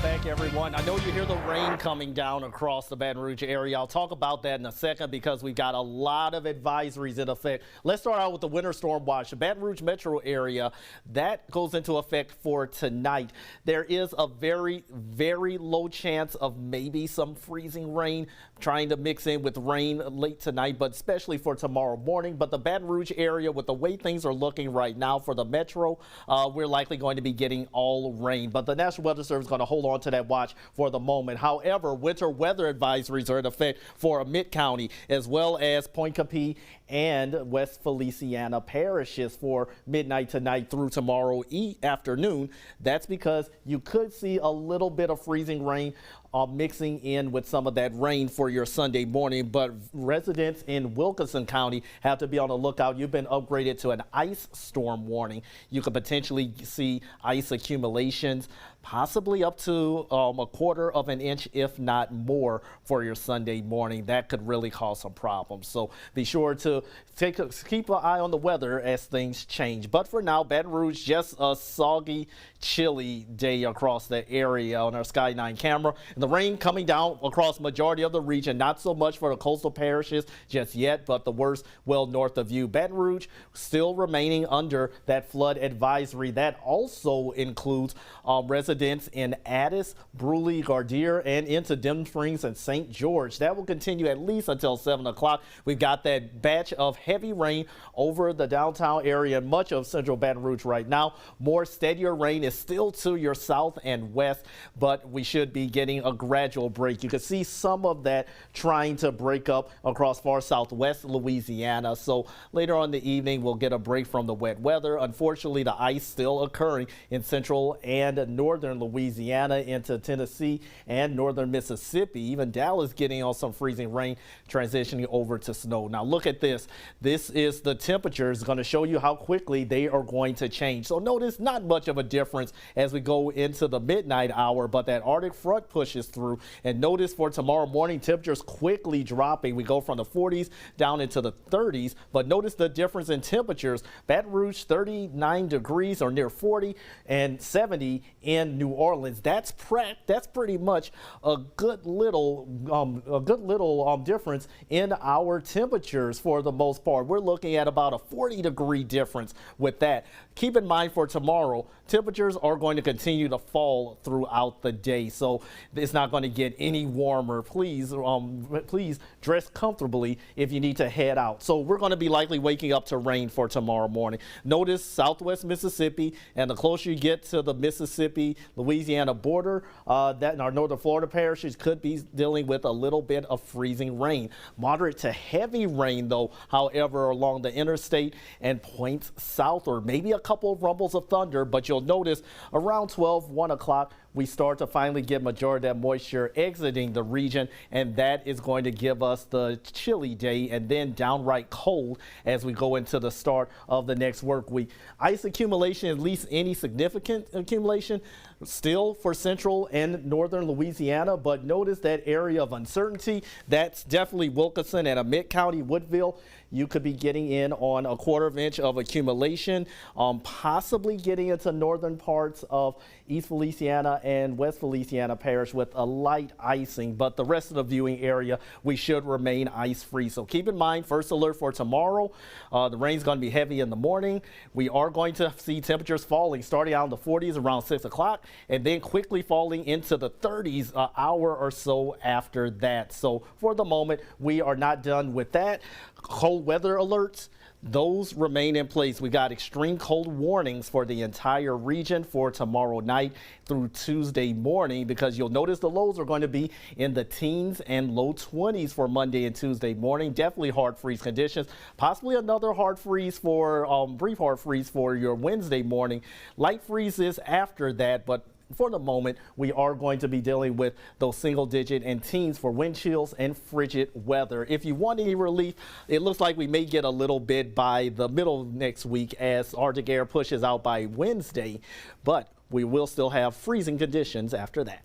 back, everyone. I know you hear the rain coming down across the Baton Rouge area. I'll talk about that in a second because we've got a lot of advisories in effect. Let's start out with the winter storm watch. The Baton Rouge metro area, that goes into effect for tonight. There is a very, very low chance of maybe some freezing rain trying to mix in with rain late tonight, but especially for tomorrow morning. But the Baton Rouge area, with the way things are looking right now for the metro, we're likely going to be getting all rain. But the National Weather Service is going to hold on to that watch for the moment. However, winter weather advisories are in effect for Mid-County as well as Point Coupee and West Feliciana parishes for midnight tonight through tomorrow afternoon. That's because you could see a little bit of freezing rain mixing in with some of that rain for your Sunday morning, but residents in Wilkinson County have to be on the lookout. You've been upgraded to an ice storm warning. You could potentially see ice accumulations, possibly up to a quarter of an inch, if not more, for your Sunday morning. That could really cause some problems. So be sure to keep an eye on the weather as things change. But for now, Baton Rouge, just a soggy, chilly day across the area on our Sky 9 camera. And the rain coming down across majority of the region, not so much for the coastal parishes just yet, but the worst well north of you. Baton Rouge still remaining under that flood advisory. That also includes residents in Addis, Brule, Gardere, and into Denham Springs and St. George. That will continue at least until 7 o'clock. We've got that batch of heavy rain over the downtown area and much of central Baton Rouge right now. More steadier rain is still to your south and west, but we should be getting a gradual break. You can see some of that trying to break up across far southwest Louisiana. So later on in the evening, we'll get a break from the wet weather. Unfortunately, the ice still occurring in central and northern Louisiana into Tennessee and northern Mississippi. Even Dallas getting on some freezing rain, transitioning over to snow. Now look at this. This is the temperatures. Going to show you how quickly they are going to change. So notice not much of a difference as we go into the midnight hour, but that Arctic front pushes through. And notice for tomorrow morning, temperatures quickly dropping. We go from the 40s down into the 30s, but notice the difference in temperatures. Baton Rouge 39 degrees or near 40 and 70 in New Orleans. That's pretty much a good little difference in our temperatures for the most part. We're looking at about a 40-degree difference with that. Keep in mind for tomorrow, temperatures are going to continue to fall throughout the day, so it's not going to get any warmer. Please dress comfortably if you need to head out. So we're going to be likely waking up to rain for tomorrow morning. Notice southwest Mississippi, and the closer you get to the Mississippi-Louisiana border, that in our northern Florida parishes could be dealing with a little bit of freezing rain. Moderate to heavy rain, though, however, along the interstate and points south, or maybe a couple of rumbles of thunder, but you'll notice around 1 o'clock, we start to finally get majority of that moisture exiting the region, and that is going to give us the chilly day and then downright cold as we go into the start of the next work week. Ice accumulation, at least any significant accumulation, still for central and northern Louisiana, but notice that area of uncertainty. That's definitely Wilkinson and a Mid-County Woodville. You could be getting in on a quarter of an inch of accumulation, possibly getting into northern parts of East Feliciana and West Feliciana Parish with a light icing, but the rest of the viewing area, we should remain ice-free. So keep in mind, first alert for tomorrow, the rain's going to be heavy in the morning. We are going to see temperatures falling, starting out in the 40s around 6 o'clock, and then quickly falling into the 30s an hour or so after that. So for the moment, we are not done with that. Cold weather alerts, those remain in place. We got extreme cold warnings for the entire region for tomorrow night through Tuesday morning, because you'll notice the lows are going to be in the teens and low 20s for Monday and Tuesday morning. Definitely hard freeze conditions, possibly another hard freeze for brief hard freeze for your Wednesday morning. Light freezes after that, but for the moment, we are going to be dealing with those single digit and teens for wind chills and frigid weather. If you want any relief, it looks like we may get a little bit by the middle of next week as Arctic air pushes out by Wednesday, but we will still have freezing conditions after that.